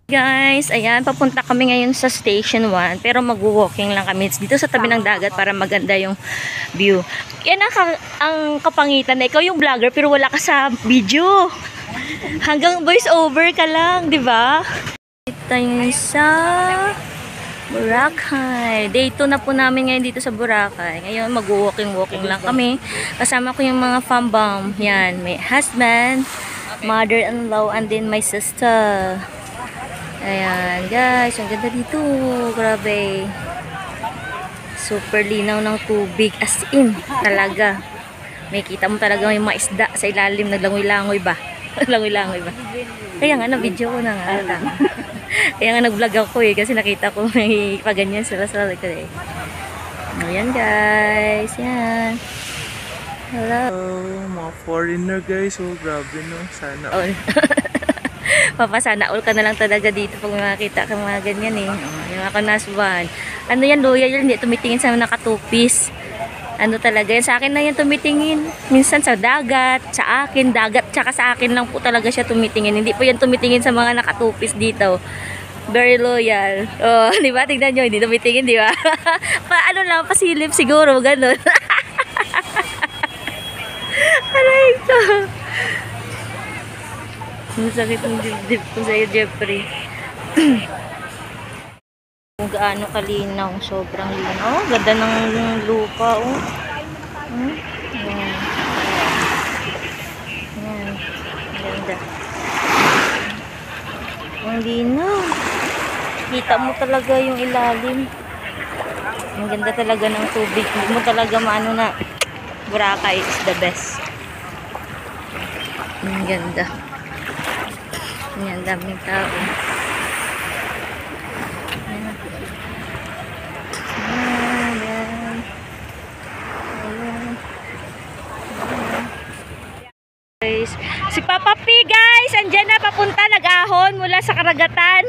Guys, ayan, papunta kami ngayon sa Station 1, pero mag-walking lang kami dito sa tabi ng dagat para maganda yung view. Yan ang kapangitan na ikaw yung vlogger pero wala ka sa video. Hanggang voice over ka lang, di ba? Tayo sa Boracay. Day 2 na po namin ngayon dito sa Boracay. Ngayon mag-walking lang kami. Kasama ko yung mga fambam. Yan, may husband, mother-in-law, and then my sister. Ayan guys, ang ganda dito. Grabe. Super linaw ng tubig. As in, talaga. May kita mo talaga yung mga isda sa ilalim. Naglangoy-langoy ba? Langoy-langoy ba? Kaya nga, na-video ko na nga. Kaya nga nag-vlog ako kasi nakita ko may paganyan sila sa likod eh. Ayan guys. Yan. Hello. Oh, mga foreigner guys. Oh, grabe no. Sana. Oh. Papasana all ka na lang talaga dito pag makakita ka mga ganyan eh. Yung ako naswan. Ano yan, loyal yun. Hindi tumitingin sa nakatupis. Ano talaga yan. Sa akin na yan tumitingin. Minsan sa dagat, sa akin, dagat, tsaka sa akin lang po talaga siya tumitingin. Hindi po yan tumitingin sa mga nakatupis dito. Very loyal. Oh, di ba? Tignan nyo, hindi tumitingin, di ba? Ano lang, pasilip siguro, ganun. Aray ko. Ang sakit ng dibdib ko sa'yo, Jeffrey. Kung gaano kalinaw, sobrang linaw. Oh, ganda ng lupa, oh. Yan. Yan. Ganda. Ang linaw. Kita mo talaga yung ilalim. Ang ganda talaga ng tubig. Hindi mo talaga maano na Boracay is the best. Ang ganda. Ayan, daming tao. Ayan. Ayan. Ayan. Guys, si Papa P guys, andyan na papunta, nag-ahon mula sa karagatan.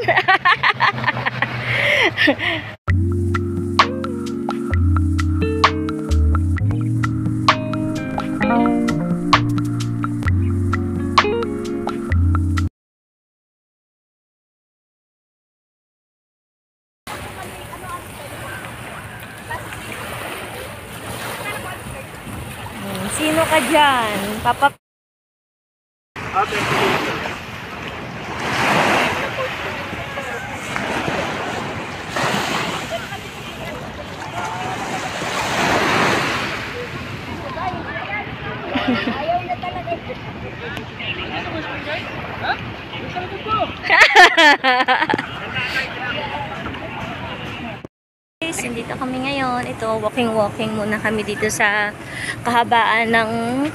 Sino ka dyan? Papa? Dito kami ngayon. Ito, walking muna kami dito sa kahabaan ng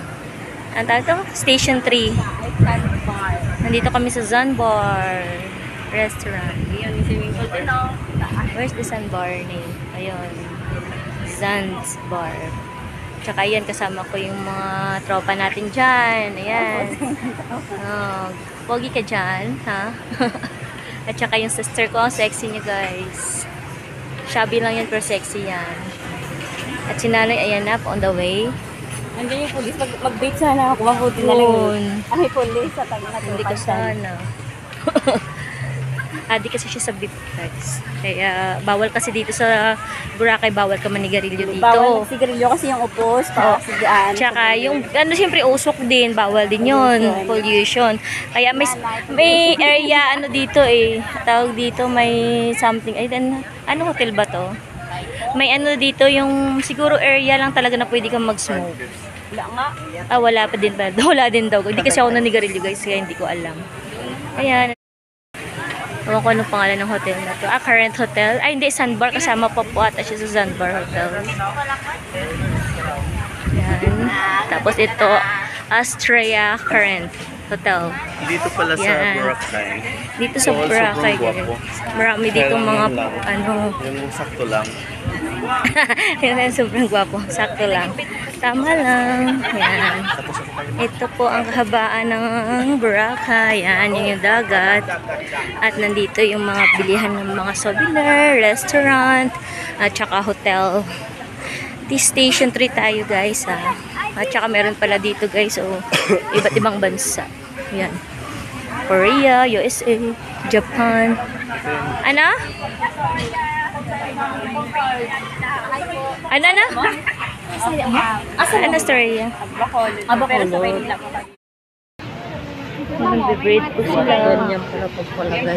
Station 3. Nandito kami sa Zanbar Restaurant. Where's the Zanbar name? Ayun. Zanbar. Tsaka ayan, kasama ko yung mga tropa natin dyan. Ayan. Oh, pogi ka dyan, ha? At tsaka yung sister ko, ang sexy niya guys. Shabby lang yan, pero sexy yan. At si nanay, ayan na, on the way. Nandiyan yung police. Mag-date sana ako. Mabuti na lang yun. Ay, police. Sa tabi na. Hindi ka sana. Adi kasi siya sa beef guys. Kaya bawal kasi dito sa Boracay, bawal ka manigarilyo dito. Bawal sigarilyo kasi yung upos. Tsaka yung, siyempre usok din. Bawal din yun. Pollution. Kaya may area, dito eh. Tawag dito, may something. Ay, ano hotel ba to? May dito yung, siguro area lang talaga na pwede kang mag-smoke. Wala nga. Wala pa din ba? Wala din daw. Hindi kasi ako nanigarilyo guys, kaya hindi ko alam. Ayan. Ewan ko anong pangalan ng hotel na to. Current Hotel. Ay, hindi. Zanbar. Kasama pa po ata siya sa Zanbar Hotel. Yan. Tapos ito, Astrea Current Hotel. Dito pala sa Boracay. Dito sa Boracay. Marami dito mga, Yung sakto lang. Yan, sobrang gwapo. Sakto lang. Tama lang. Yan. Ito po ang kahabaan ng Boracay. Yan, yung dagat. At nandito yung mga bilihan ng mga souvenir, restaurant, at saka hotel. This Station 3 tayo guys ha. At saka meron pala dito guys, iba't ibang bansa. Yan. Korea, USA, Japan. Ano? Ano na? Ano story yan? Bacolod. Nag-braid po sila. Ganyan pala pagpalagay.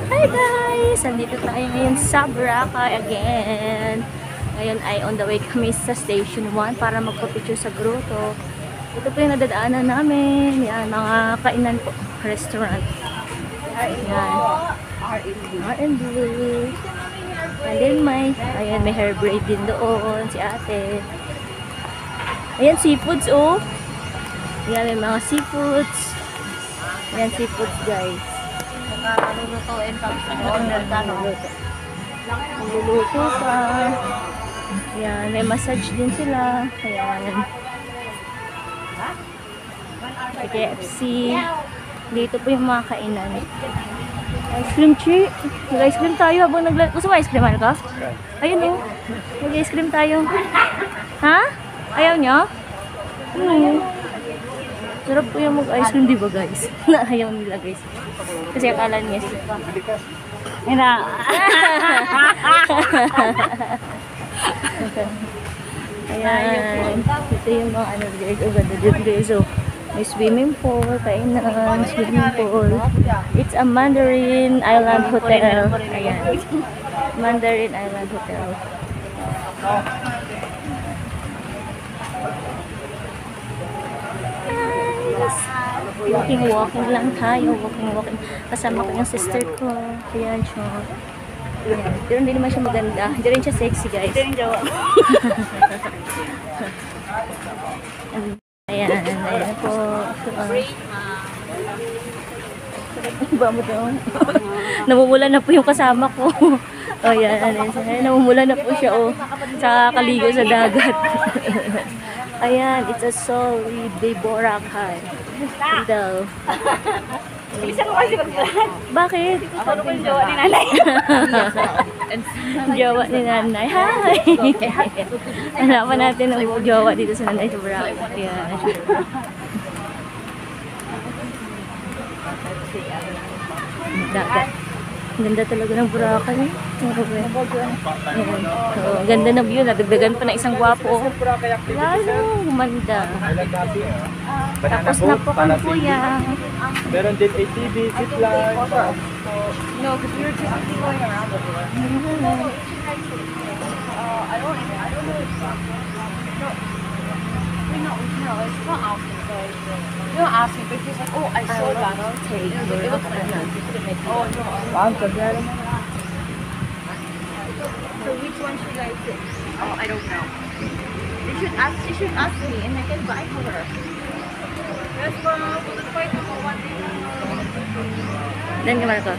Hi guys! Andito tayo ngayon sa Boracay again. Ngayon ay on the way kami sa Station 1 para magpa-picture sa grotto. Ito po yung nadadaanan namin. Yan, mga kainan po. Restaurant. Yan. R&B. And then ayan, may hair braid din doon si ate. Ayan, seafoods oh. Ayan, may mga seafoods. Ayan, seafoods guys. Lulutuin pag sa order tanong. Magluluto pa. Ayan, may massage din sila. Ayan. May KFC. Dito po yung mga kainan. Ice cream tree. Mag-ice cream tayo habang gusto mo ice cream ka? Ayun oh. Mag-ice cream tayo. Ha? Ayaw niya? Sarap po yung mag-ice cream, di ba guys? Ayaw nila guys. Kasi akala niya siya. Ayan. Ito yung mga ano guys. Ang ganda dito guys. So, may swimming pool. Kainan. Swimming pool. It's a Mandarin Island Hotel. Ayan. Mandarin Island Hotel. Walking lang tayo. Walking. Kasama ko yung sister ko. Ayan siya. Ayan. Pero hindi naman siya maganda. Hindi rin siya sexy guys. Hindi rin jowa. Ayan. Ayan po. Ba mo daw? Namumula na po yung kasama ko. O yan. Namumula na po siya oh. Sa kaligo sa dagat. Ayan. It's a solid de Boracay. Daw. Bilisan mo kasi mag-vlog. Bakit? Ano ko yung jowa ni nanay? Jowa ni nanay. Hi! Hanapan natin ang jowa dito sa nanay sa Boracay. Ayan. Dagat. Ganda talaga ng Boracay. Ayan. So, ganda na view. Nadagdagan pa ng isang gwapo. Lalo, gumanda. Tapos na po kang kuya. Meron din ATV, zipline. No, because we were just going around over there. I don't know if no, it's not asking. So, you don't ask me, but he's like, oh, I saw that. It looks like oh, no. So which one should I pick? Oh, I don't know. She should ask me, and I can buy for her. Yes, ma'am. Let's buy for one day. Dan kemana kau?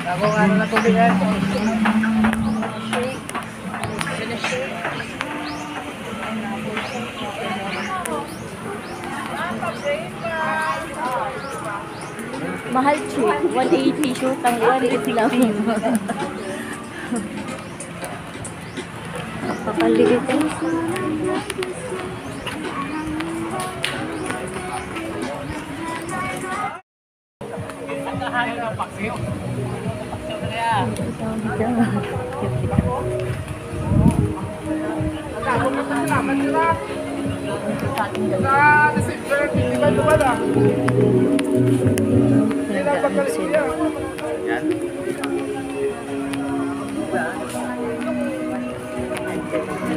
Ako ano na tubig yan? Mahal chick. 180 shoot ang 180 lang. Napakaliit eh.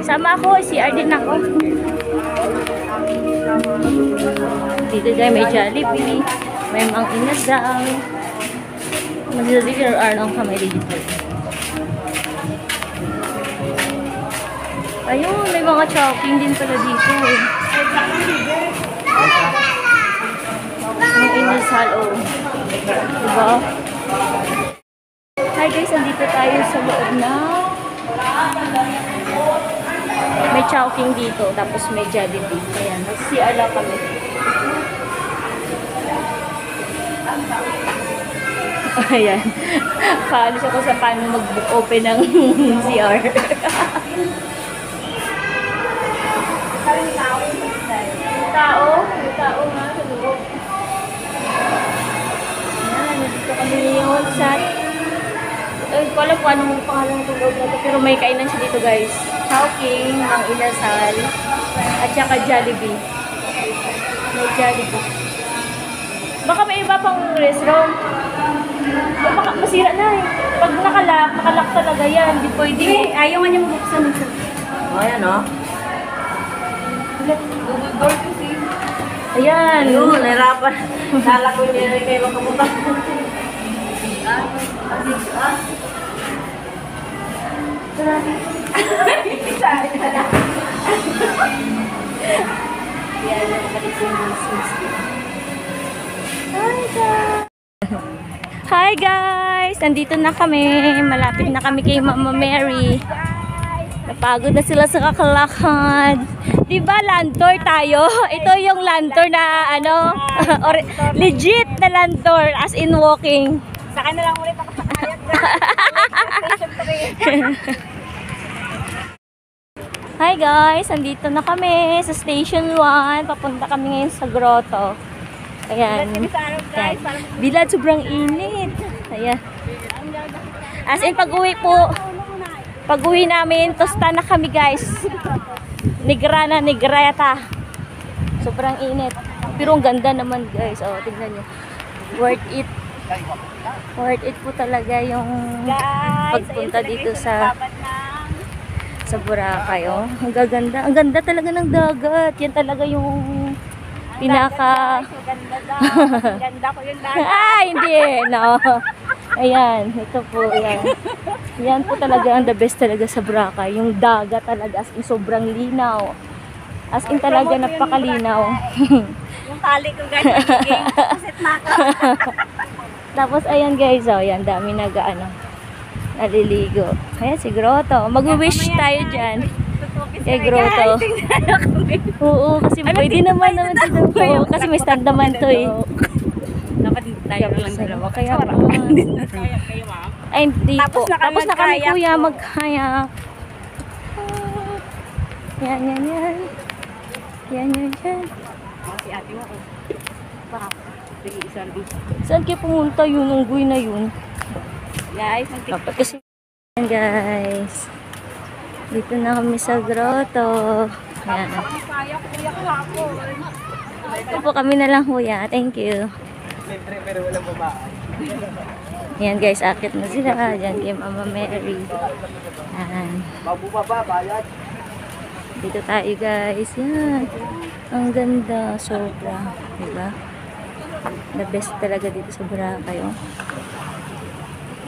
Sama ako, CR din ako. Dito dahil may Jollibee, may Mang Inasal. Magdadikir lang kamay dito. Ayun, may mga chopping din pala dito eh. Mang Inasal, oh. Diba? Hi guys, andito tayo sa loob na may chowking dito, tapos may Jollibee. Ayan, mag-CR lang kami. Ayan. Paalis ako sa paano mag-book open ng CR. May tao nga sa loob. Ayan, nandito kami ngayon sa... Ay, ko alam kung anong pangalan ng loob na ito, pero may kainan siya dito guys. Chowking, ang inasal, at saka Jollibee. May Jollibee. Baka may iba pang restaurant. Baka masira na eh. Pag nakalak talaga yan, hindi pwede. Ayaw nga niya mabuksan. Ayan o. Google door kasi. Ayan. Ayun, nahirapan. Kala ko niya rin kayo makapunta. Yan, nakabalik ko yung misis. Hi guys! Hi guys! Nandito na kami. Malapit na kami kay Mama Mary. Napagod na sila sa kakalakad. Diba land tour tayo? Ito yung land tour na ano, legit na land tour as in walking. Saka na lang ulit ako sa kayat. Hi guys! Nandito na kami sa Station 1. Papunta kami ngayon sa grotto. Ayan. Ayan. Bilad, sobrang init. Ayan. As in, pag-uwi namin, tosta na kami guys. Negra na, negrata. Sobrang init. Pero ang ganda naman guys. O, tignan nyo. Worth it. Worth it po talaga yung pagpunta dito sa Boracay. Oh. Ang gaganda. Ang ganda talaga ng dagat. Yan talaga yung pinaka... Ganda ko yung dagat. Ah, hindi. No. Ayan. Ito po. Yan. Yan po talaga ang the best talaga sa Boracay. Yung dagat talaga. As in, sobrang linaw. As in talaga napakalinaw. Yung tali ko guys, nagiging kasit na ako. Tapos ayan guys. Oh, yan. Dami naliligo. Ayan si Grotto. Mag-wish tayo dyan. Kay Grotto. Oo, kasi pwede naman dito po. Kasi may stand naman to eh. Dapat tayo lang dalawa. Kaya Kaya kayo ma'am. ay, hindi po. Tapos Tapos na na kami kami mag-kayak kuya po. mag-kayak. Yan. Yan. Si ate mo. Baka. Sige, isalbi. Saan kayo pumunta yun? Unggoy na yun. Guys, Dapat kasi yan guys. Dito na kami sa grotto. Yan. kaya ko kuya ko ako. Ito po kami na lang kuya. Thank you. Pero walang babae. Yan guys, akit na sila. Diyan kay Mama Mary. Yan. Mabubaba, bayad. Dito tayo guys. Yan. Ang ganda. Sobra. Diba? The best talaga dito sa Boracay. Oh.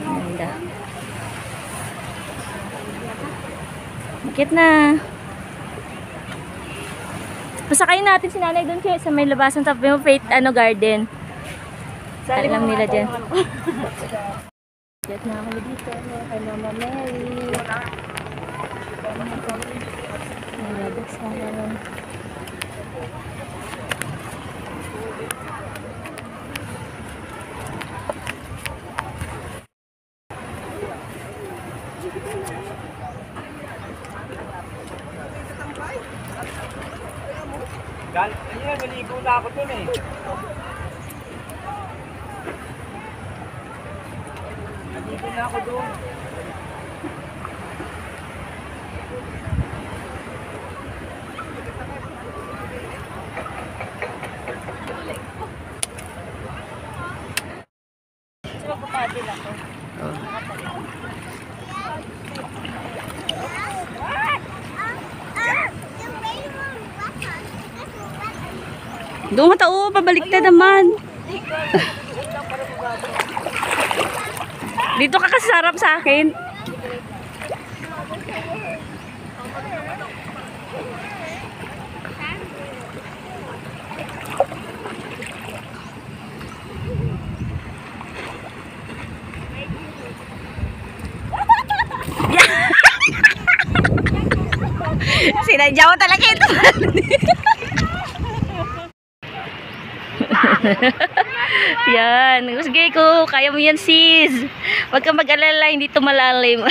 Ganda. Akit na. Pasakayin natin si nanay doon kaya sa may labasan sa Faith Garden. Alam nila dyan. Akit na kami dito. Kay Mama Mary. Nalabasan. Ayan, maligo na ako dun eh. Maligo na ako dun. Doon ka tao, pabaliktad naman. Dito ka kasi sarap sa akin. Sinadya mo talaga ito. Yan. Sige ko, kaya mo yan sis. Huwag ka mag-alala, hindi to malalim.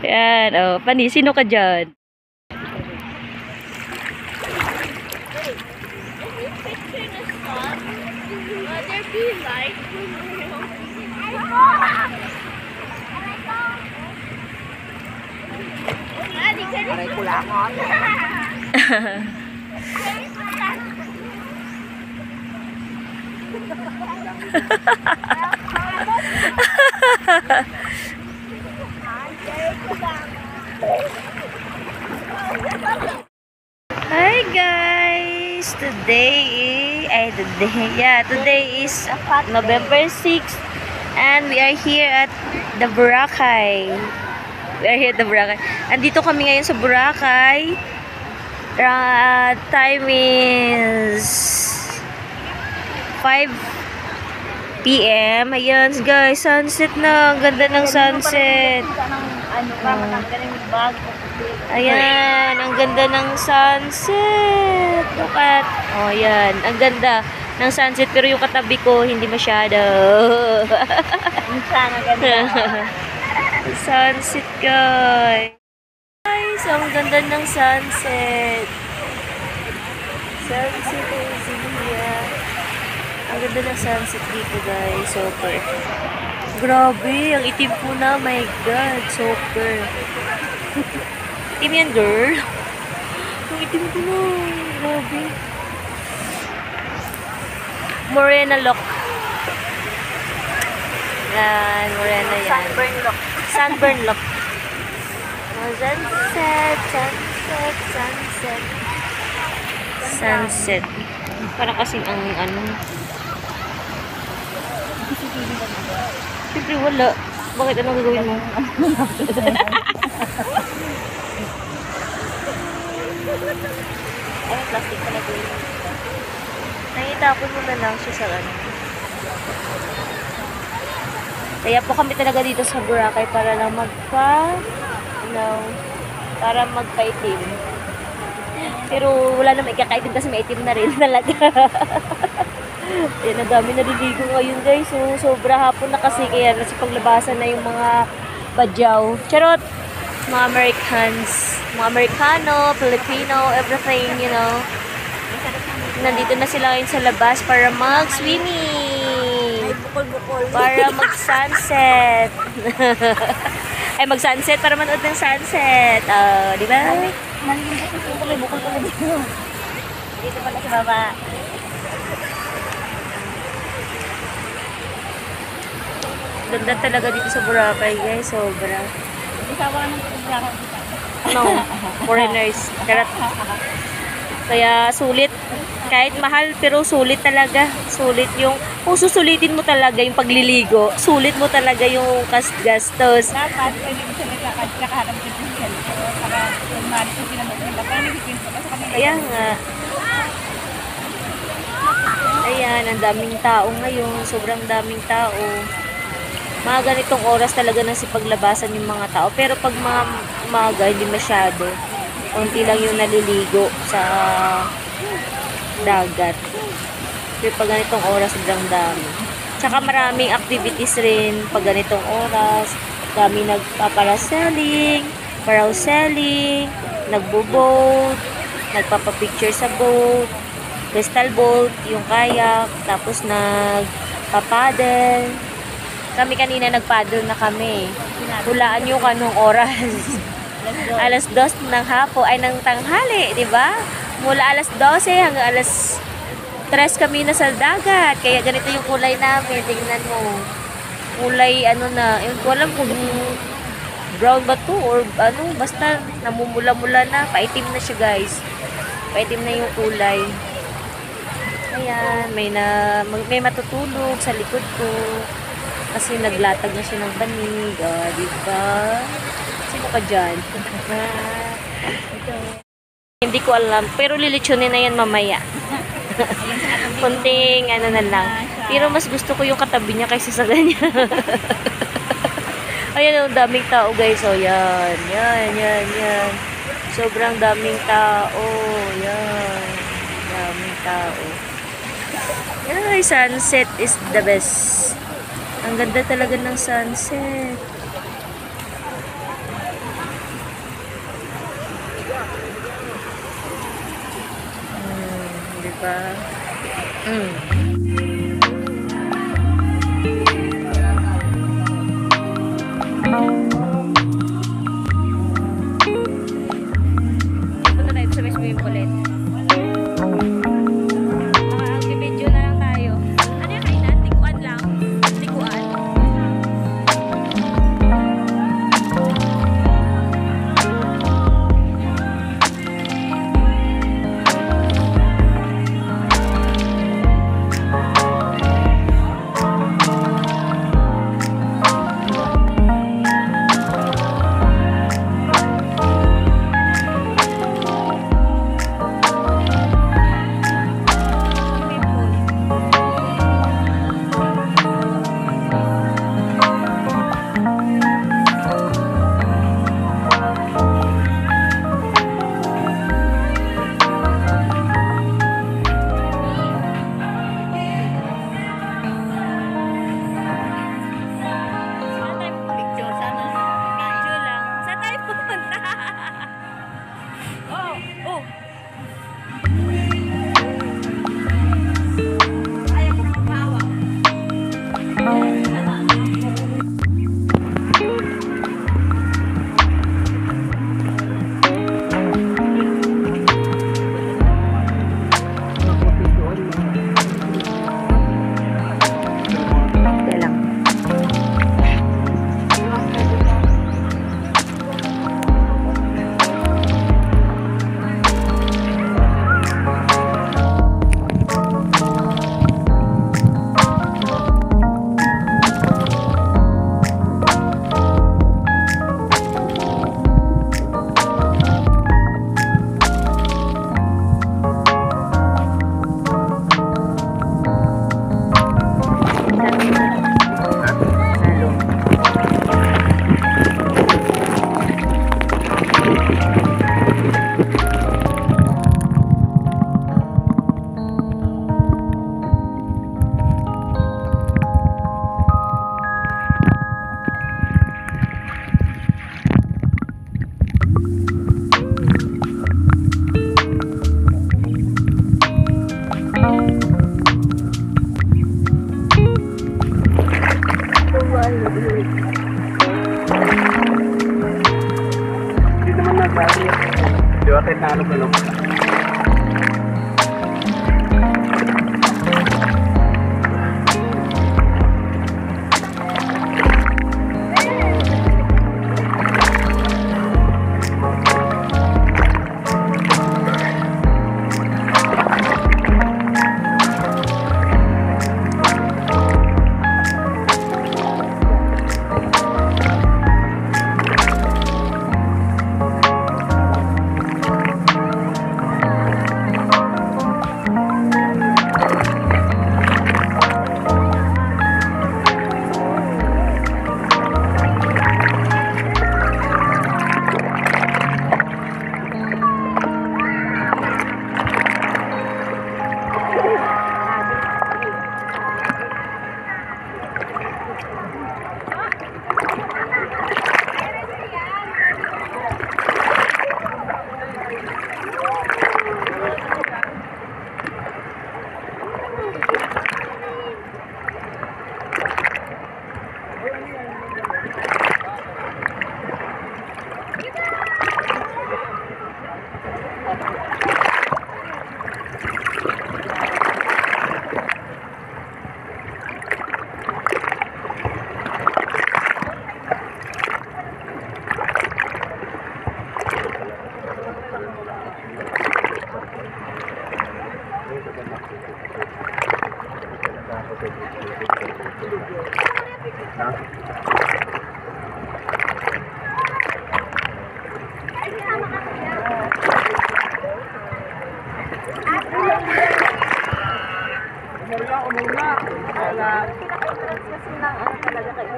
Yan, oh, Pani, sino ka dyan? Aray ko lang. Hi guys! Today is November 6th and we are here at the Boracay. Andito kami ngayon sa Boracay. Time is 5 p.m. Ayan guys, sunset na. Ang ganda ng sunset. Ayan, ang ganda ng sunset. Look at. Oh, ayan. Ang ganda ng sunset. Pero yung katabi ko, hindi masyado. Minsan, ang ganda. Sunset, guys. Guys, ang ganda ng sunset. Sunset is here. Ang ganda ng sunset dito, guys. Super. Grabe, ang itim po na. My God, super. Itim yan, girl. Ang itim ko na. Grabe. Morena look. Yan, morena yan. Sunburn look. Sunburn look. Oh, sunset, sunset, sunset. Sunset. Parang kasing ang ano. Siyempre wala. Bakit anong gagawin mo? Ay, plastic pala ko yun. Nangitapon mo na lang siya sa ano. Kaya po kami talaga dito sa Boracay para lang para magpaitim. Pero wala naman ikakaitim kasi maitim na rin talaga. Ayan, ang dami naliligo ngayon guys. So, sobra hapon na kasi kaya nasa paglabasan na yung mga badyaw. Charot! Mga Americans. Mga Americano, Filipino, everything, you know. Nandito na sila ngayon sa labas para mag-swimming. Bukol-bukol. Para mag-sunset. Ay, mag-sunset para manood ng sunset. Oh, di ba? Bukol-bukol pala dito. Dito pala sa baba. Ganda talaga dito sa Boracay, guys. Sobra. Isawa ng pagkakas dito. No, foreigners. Kaya sulit. Kahit mahal, pero sulit talaga. Sulit yung, kung susulitin mo talaga yung pagliligo, sulit mo talaga yung gastos. Dapat, pwede ko sila nakaharap sa pinsel. Para magmari ko sila maganda. Kaya nagpipinto ka sa kanila. Kaya nga. Ayan, ang daming tao ngayon. Sobrang daming tao. Mga ganitong oras talaga nang sipaglabasan yung mga tao. Pero pag mga umaga, hindi masyado. Konti lang yung naliligo sa dagat. Pero pag ganitong oras, sobrang dami. Tsaka maraming activities rin pag ganitong oras. Dami nagpaparaselling, carouseling, nagbo-boat, nagpapapicture sa boat, crystal boat, yung kayak, tapos nagpapadel. Kami kanina nagpaddle na kami. Hulaan nyo kanong oras. Alas 2 ng hapon, ay ng tanghali, di ba? Mula alas 12 hanggang alas 3 kami na sa dagat. Kaya ganito yung kulay namin. Tingnan mo. Kulay, ano na, yun ko alam kung brown ba to or ano, basta namumula-mula na. Paitim na siya, guys. Paitim na yung kulay. Ayan, may matutulog sa likod ko. Kasi naglatag na siya ng banig. Diba? Sino ka dyan? Hindi ko alam. Pero lilitsunin na yan mamaya. Kunting ano na lang. Pero mas gusto ko yung katabi niya kaysa sa kanya. Ayan, ang daming tao guys. O, yan. Yan. Sobrang daming tao. Yan. tao. Ay, sunset is the best. Ang ganda talaga ng sunset. Diba? Punta tayo sa may swimming pool ulit. Mag-video na lang tayo. Ano yung kainan? Tikuan lang. Tikuan. Hindi naman nagbago. Di ba kahit nalog-alog?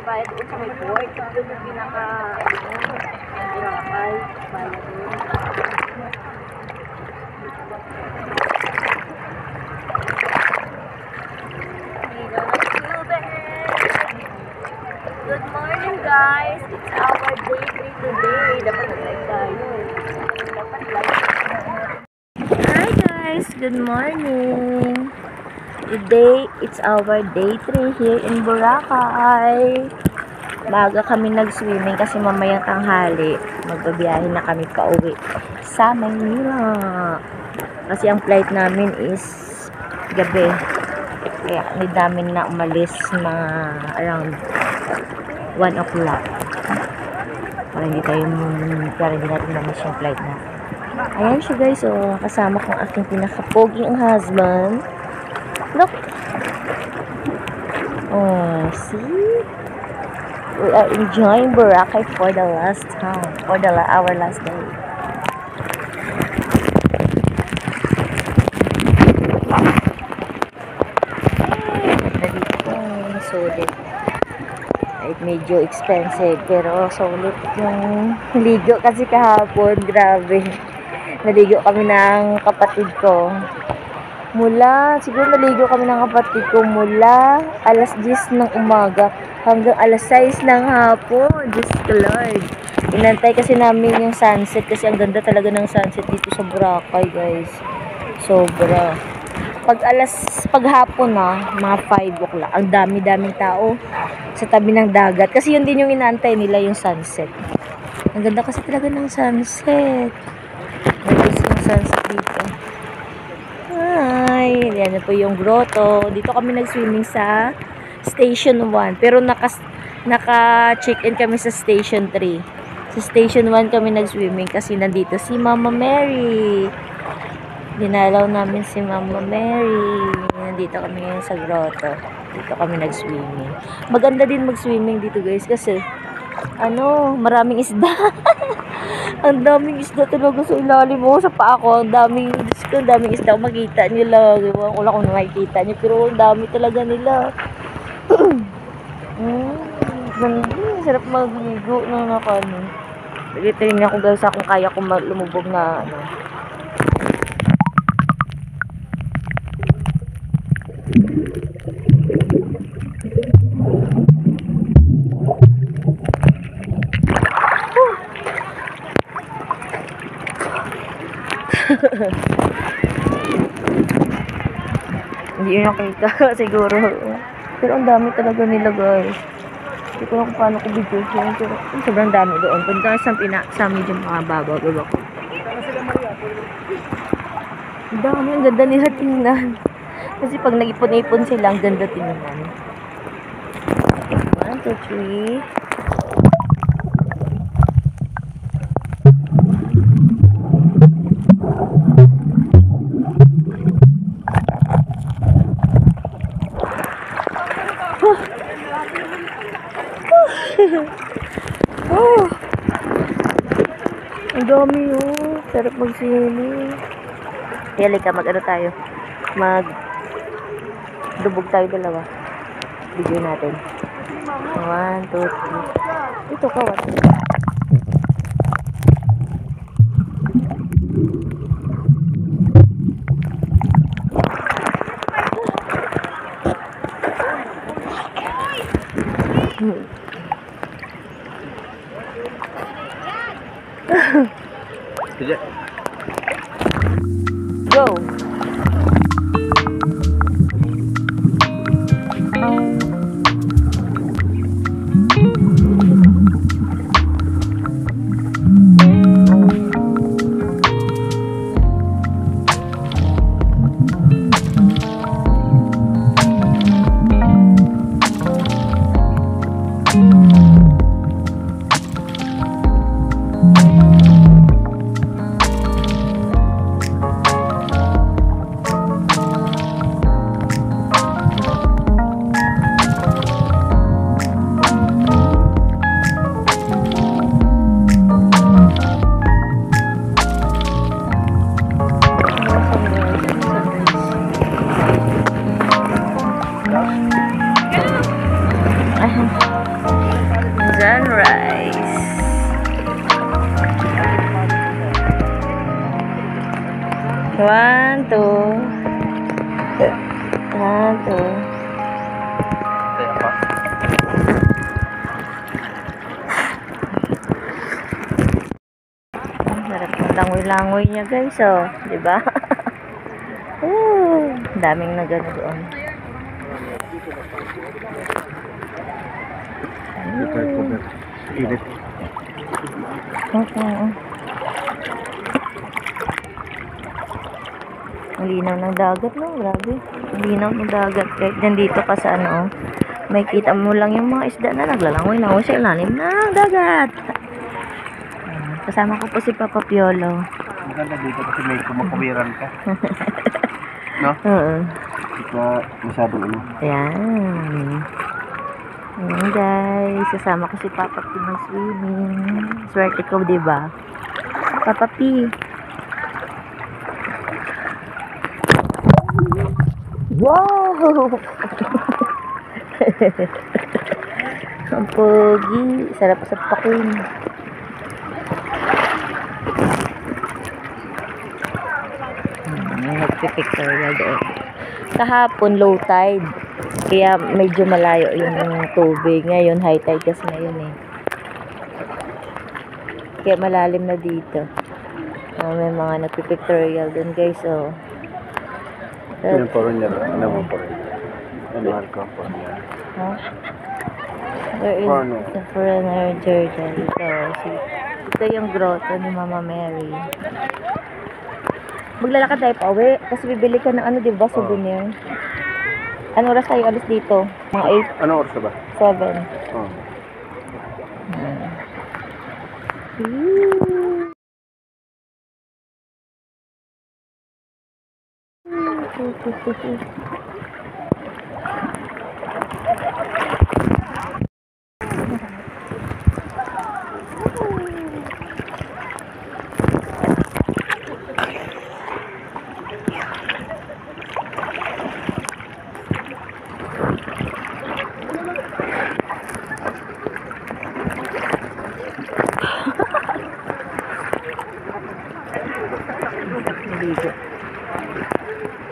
Bayad doon sa may board. Doon yung pinaka pinakakay. Bayad doon. guys, good morning. Today, it's our day 3 here in Boracay. Maaga kami nag-swimming kasi mamayang tanghali. Magbabiyahe na kami pa uwi sa Maynila. Kasi ang flight namin is gabi. Kaya need namin na umalis mga around 1 o'clock. Para hindi natin namin yung flight na. Ayan siya guys, oh, kasama kong aking pinaka-poging husband. Look! Oh, see? We are enjoying Boracay for the last time, for our last day. Sulit. Ay, medyo expensive, pero sulit yung ligo kasi kahapon, grabe. Naligo kami ng kapatid ko. Siguro naligo kami ng kapatid ko mula alas 10 ng umaga hanggang alas 6 ng hapon. Diyos ko Lord. Inantay kasi namin yung sunset kasi ang ganda talaga ng sunset dito sa Boracay, guys. Sobra. Paghapon na, mga 5 o'clock, ang dami-daming tao sa tabi ng dagat. Kasi yun din yung inaantay nila, yung sunset. Ang ganda kasi talaga ng sunset. Nagis yung sunset dito. Hi! Yan na po yung grotto. Dito kami nag-swimming sa Station 1. Pero naka-check-in kami sa Station 3. Sa Station 1 kami nag-swimming kasi nandito si Mama Mary. Dinalaw namin si Mama Mary. Nandito kami ngayon sa grotto. Dito kami nag-swimming. Maganda din mag-swimming dito guys kasi maraming isda. Ang daming isda talaga sa ilalim mo. Sa paa ko, ang daming isda. Makita nyo lang. Ewan ko lang kung makikita nyo. Pero ang dami talaga nila. Sarap magligo na nakano. Tingnan ko guys kung kaya ko lumubog na hindi yun nakita siguro, pero ang dami talaga nila guys. Hindi ko lang kung paano ko video yun, pero sobrang dami doon. Punta sa medyo makababaw ko. Ang dami, ang ganda nila tingnan kasi pag nag-ipon-ipon sila, ang ganda tingnan. 1, 2, 3. Ang dami yun. Sarap mag-swimming. Kaya ka, tayo. Dubog tayo dalawa. Video natin. 1, 2, 3. Ito ka, what? Go. Sunrise. 1, 2. 1, 2. Sarap ng langoy-langoy niya guys, oh. Diba? Daming na gano'n doon. Init. Okay. Ang linaw ng dagat, no? Grabe. Ang linaw ng dagat. Kahit nandito ka sa ano, may kita mo lang yung mga isda na naglalangoy-langoy sa ilalim ng dagat. Kasama ko po si Papa Piolo. Maganda dito kasi may kumakawiran ka. No? Oo. Ika masyadong ano. Ayan. Ayan guys. Kasama ko si Papa P mag-swimming. Swerte ko, diba? Papa P. Wow! Ang pogi. Sarap sa pakin. Nagpipictorial doon. Kahapon low tide. Kaya medyo malayo yung tubig. Ngayon high tide kasi ngayon eh. Kaya malalim na dito. May mga nagpipictorial doon guys. Oh. Ano pa rin yan? Ano mo pa rin? Ano ka pa rin? Huh? Where is the foreigner Georgia? Ito yung grotto ni Mama Mary. Maglalakad tayo pa uwi kasi bibili ka ng ano, diba, souvenir. Ano oras tayo alis dito? Mga 8? Ano oras ba? 7. Oh.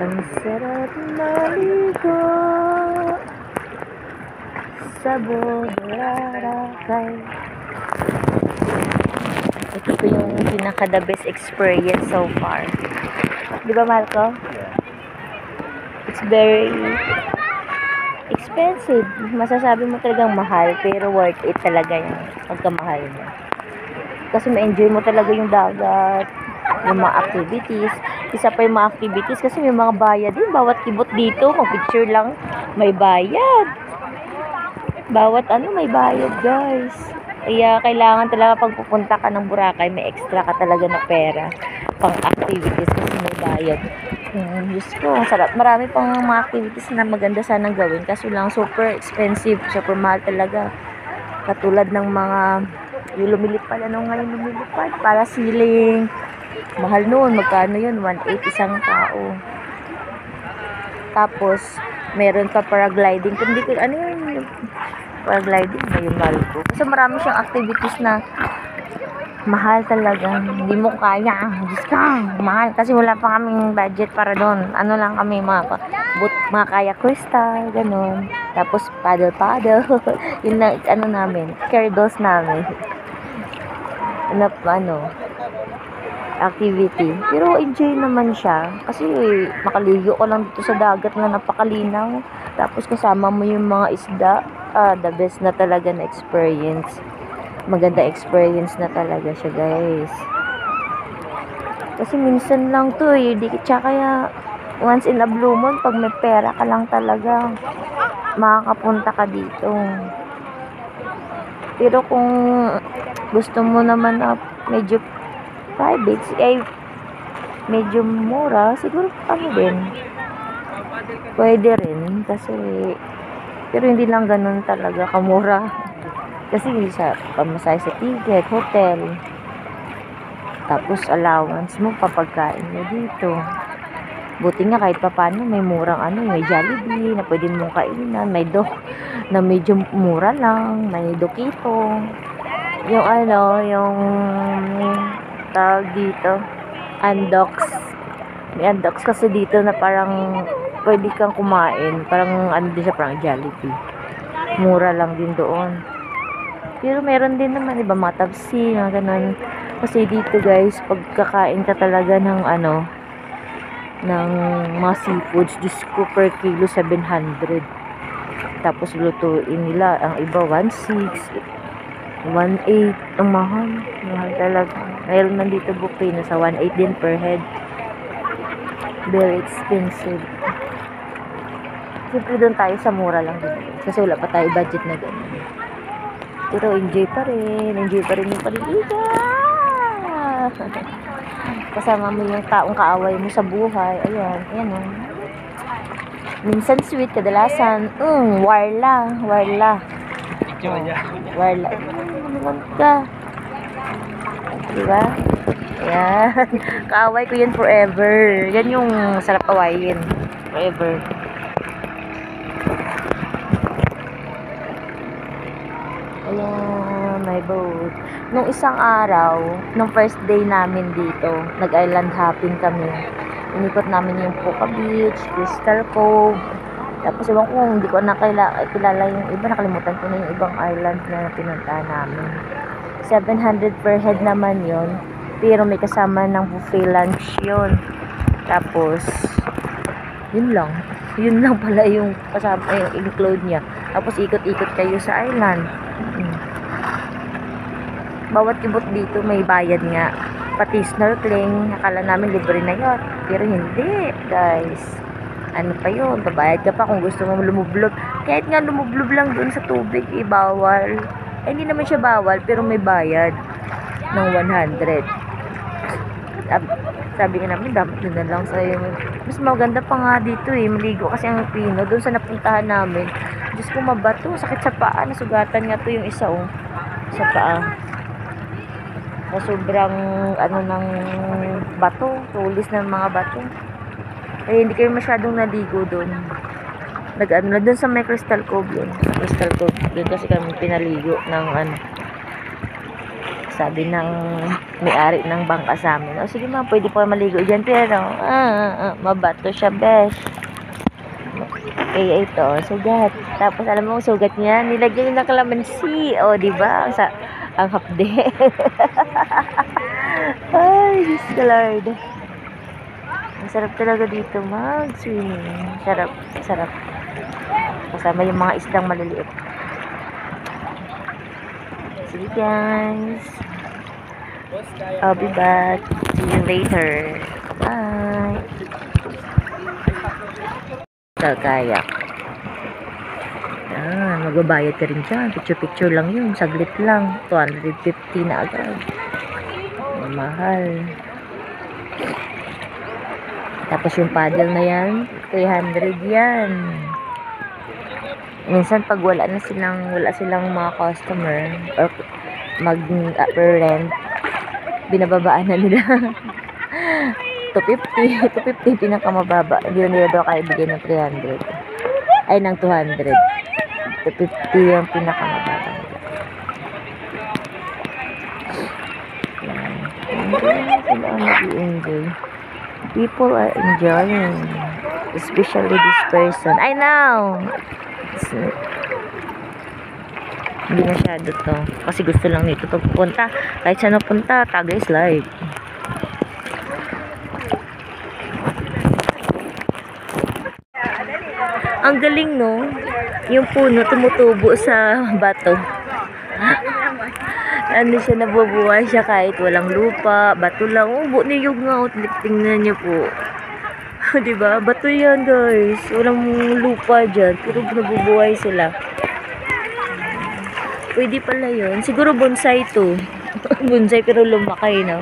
Ang sarap maligo sa Boracay. Ito po yung pinaka-the best experience so far. Di ba, Marco? It's very expensive. Masasabi mo talagang mahal, pero worth it talaga yung pagkamahal mo. Kasi ma-enjoy mo talaga yung dagat, yung mga activities. Isa pa yung mga activities kasi may mga bayad din. Bawat kibot dito, kung picture lang, may bayad. Bawat ano, may bayad, guys. Kaya kailangan talaga pag pupunta ka ng Boracay, may extra ka talaga na pera pang activities kasi may bayad. Diyos ko, ang sarap. Marami pang mga activities na maganda sanang gawin. Kaso lang, super expensive, super mahal talaga. Katulad ng mga yung lumilipad, ano ngayon lumilipad? Para ceiling. Mahal noon, magkano yun? 1.8 isang tao. Tapos, meron pa paragliding. Kung di ko, ano yun? Paragliding, ayun, mahal ko. Kasi marami siyang activities na mahal talaga. Hindi mo kaya. Diyos ka, mahal. Kasi wala pa kaming budget para doon. Ano lang kami, mga kaya crystal, ganun. Tapos, paddle. Yun na, ano namin, cardos namin. Activity. Pero enjoy naman siya. Kasi makaligo ko lang dito sa dagat na napakalinaw. Tapos kasama mo yung mga isda. The best na talaga na experience. Maganda experience na talaga siya, guys. Kasi minsan lang to eh. Kaya once in a blue moon, pag may pera ka lang talaga, makakapunta ka dito. Pero kung gusto mo naman na medyo private, medyo mura, siguro ano din. Pwede rin kasi pero hindi lang ganun talaga kamura. Kasi sa pamasahe sa ticket, hotel, tapos allowance mo, papagkain mo dito. Buti nga kahit papano may murang may Jollibee na pwede mong kainan, may na medyo mura lang, may Dokito. Yung yung tawag dito, Andox. May Andox kasi dito na parang pwede kang kumain. Parang din siya, parang Jollibee. Mura lang din doon. Pero meron din naman iba mga tabsi, mga ganun. Kasi dito guys, pagkakain ka talaga ng ng mga seafoods. Diyos ko, per kilo 700. Tapos lutuin nila, ang iba 1.6, 1.8. Ang mahal. Mahal talaga. Mayroon man dito buffet na sa 1.8 din per head. Very expensive. Siyempre doon tayo sa mura lang din. Kasi wala pa tayo budget na gano'n. Pero enjoy pa rin. Enjoy pa rin yung paliligan. Kasama mo yung taong kaaway mo sa buhay. Ayan. Ayan o. Minsan sweet, kadalasan. Warla. Warla. Warla. Naman ka. Diba? Ayan. Kaaway ko yan forever. Yan yung sarap awayin. Forever. Ayan, may boat. Nung isang araw, nung first day namin dito, nag-island hopping kami. Inikot namin yung Puka Beach, Crystal Cove. Tapos ewan ko, hindi ko na kilala yung iba. Nakalimutan ko na yung ibang island na pinuntahan namin. 700 per head naman yon, pero may kasama ng buffet lunch yon. Tapos, yun lang. Yun lang pala yung kasama, yung include niya. Tapos ikot-ikot kayo sa island. Bawat ibot dito may bayad nga. Pati snorkeling, akala namin libre na yun. Pero hindi, guys. Ano pa yun? Babayad ka pa kung gusto mo lumublob. Kahit nga lumublob lang dun sa tubig, bawal. Hindi naman siya bawal, pero may bayad ng 100. Sabi nga namin, dapat yun na lang sa'yo. Mas maganda pa nga dito maligo kasi ang pino. Doon sa napuntahan namin, Diyos ko, mabato. Sakit sa paa. Nasugatan nga to yung isa, sa paa. Na sobrang, ng bato. Tulis ng mga bato. Kaya hindi kayo masyadong naligo doon. Doon sa may Crystal Cove yun. Crystal Cove. Doon kasi kami pinaligo ng sabi ng may-ari ng bangka sa amin. O sige ma, pwede po maligo dyan. Pero, mabato siya, besh. Kaya ito, sugat. Tapos alam mo, sugat niya, nilagyan niya ng kalamansi. O, diba? Ang hapde. Ay, Diyos ko Lord. Ang sarap talaga dito mag-swimming. Sarap, sarap. Kasama yung mga isdang maliliit. See you guys. I'll be back. See you later. Bye. Kayak. Magbabayad ka rin dyan. Picture-picture lang yun. Saglit lang. 250 na agad. Mahal. Tapos yung paddle na yan, 300 yan. Minsan pag wala silang mga customer or mag-rent, binababaan na nila. 250 pinakamababa. Hindi na nila daw kaya bigyan ng 300. Ay, ng 200. 250 yung pinakamababa nila. Sila ang nag-enjoy. People are enjoying. Especially this person. I know! Hindi masyado to. Kasi gusto lang nito pagpunta. Kahit saan napunta, Tagay is live. Ang galing, no? Yung puno tumutubo sa bato. Ano siya, nabubuhay siya kahit walang lupa, bato lang. Buo niyog nga, tingnan niyo po. Diba? Bato yan, guys. Walang lupa dyan, pero nabubuhay sila. Pwede pala yun. Siguro bonsai to. Bonsai pero lumakay, no?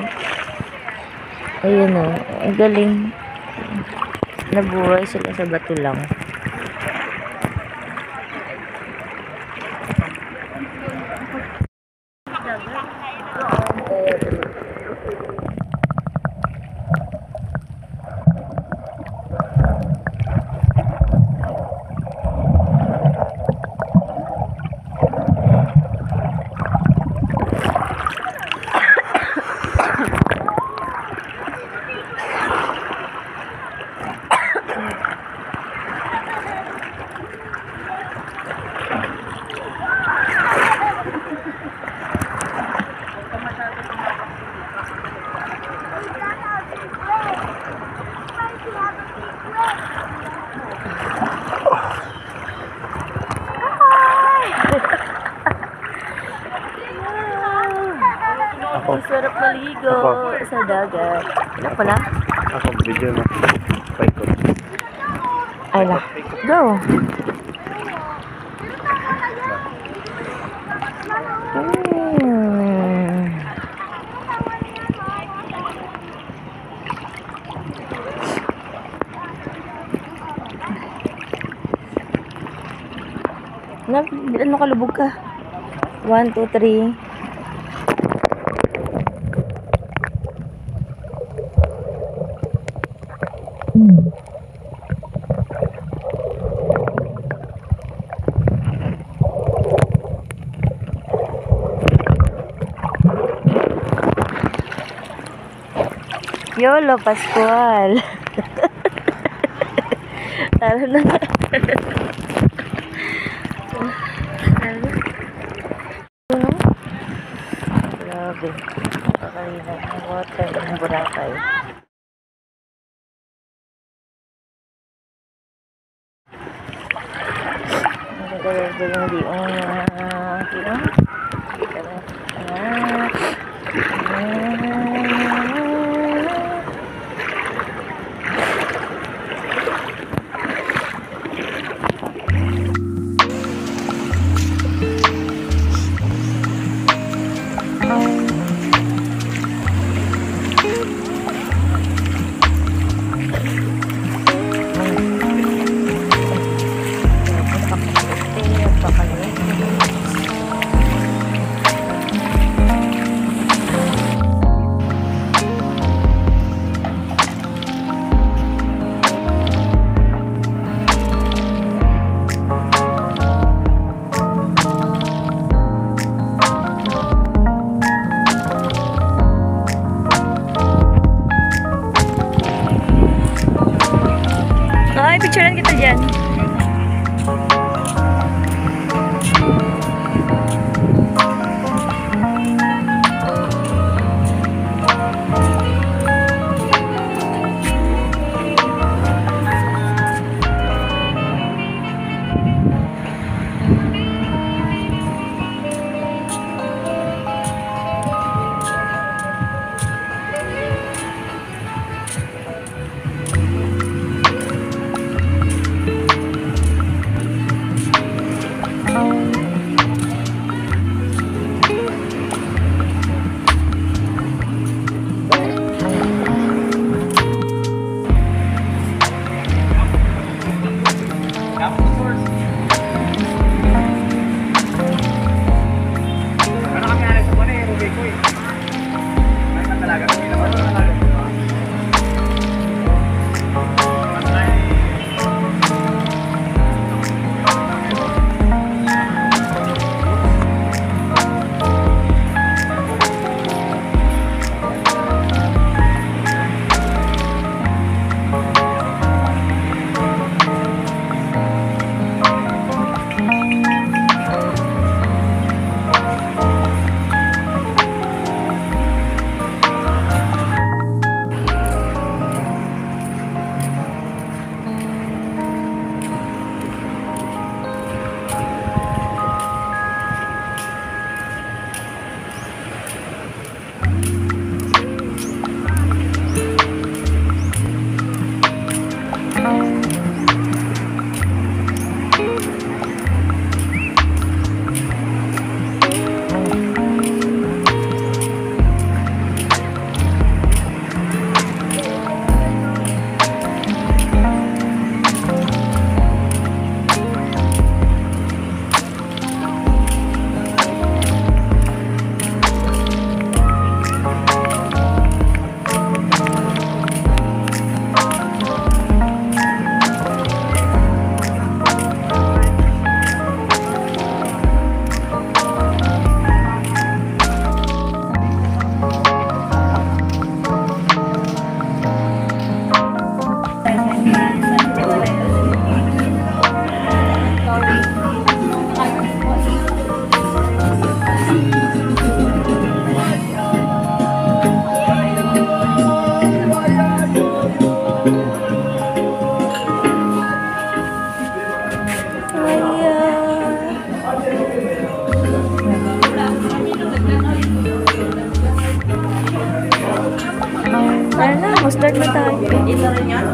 Ayun, no? Ang galing. Nabuhay sila sa bato lang. Ako. Ang sarap maligo Ako. sa dagat. Wala pala. Ako, video na. Paikot. Ay la. Go. Ano kalubog ka? 1, 2, 3. YOLO Pascual. Tara na. Grabe. Nakakalinan ng water ng Boracay. Nagagalaga yung liong liong. Ay, picturean kita dyan. Start na tayo. Ito rin yan.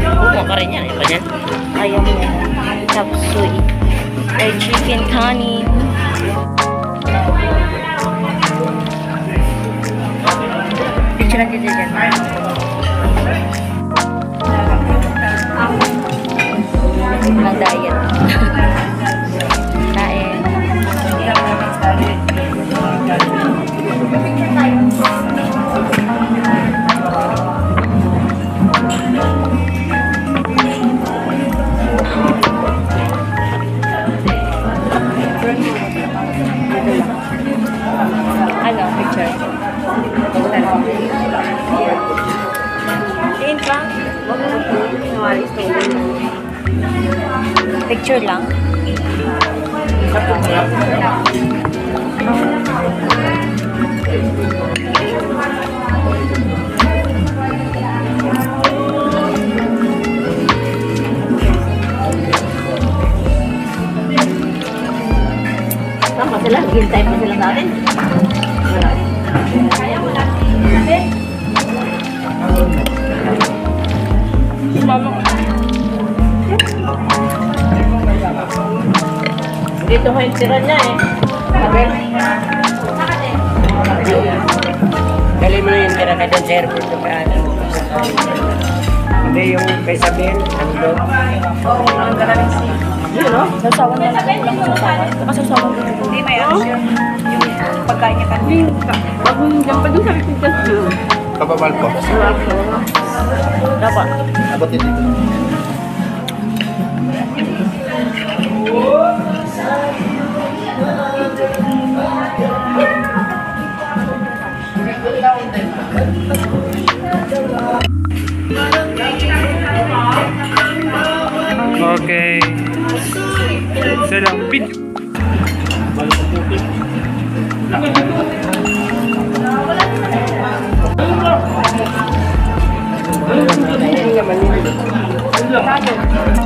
Buka ka rin yan. Ano ba yan? Ayaw mo yan. Chop suey. Or chicken kanin. Picture natin dyan. Ng diet. Kain. Ano, picture? Tingin ka? Picture lang? Tama sila, hintay pa sila sa atin. Dito ko yung tira niya eh. Dali mo na yung tira kay Don Sir. Hindi yung kay Sabel. Ano doon? Ang galing si... Yun, no? Sasawan na lang. Kasasawan ko. Hindi, may action. Yung pagkain niya kanina. Bago yung dyan pa doon sabi ko dyan. Kababal po. Dapat. Abutin dito. Okay. Salam. Video. Ano naman yun?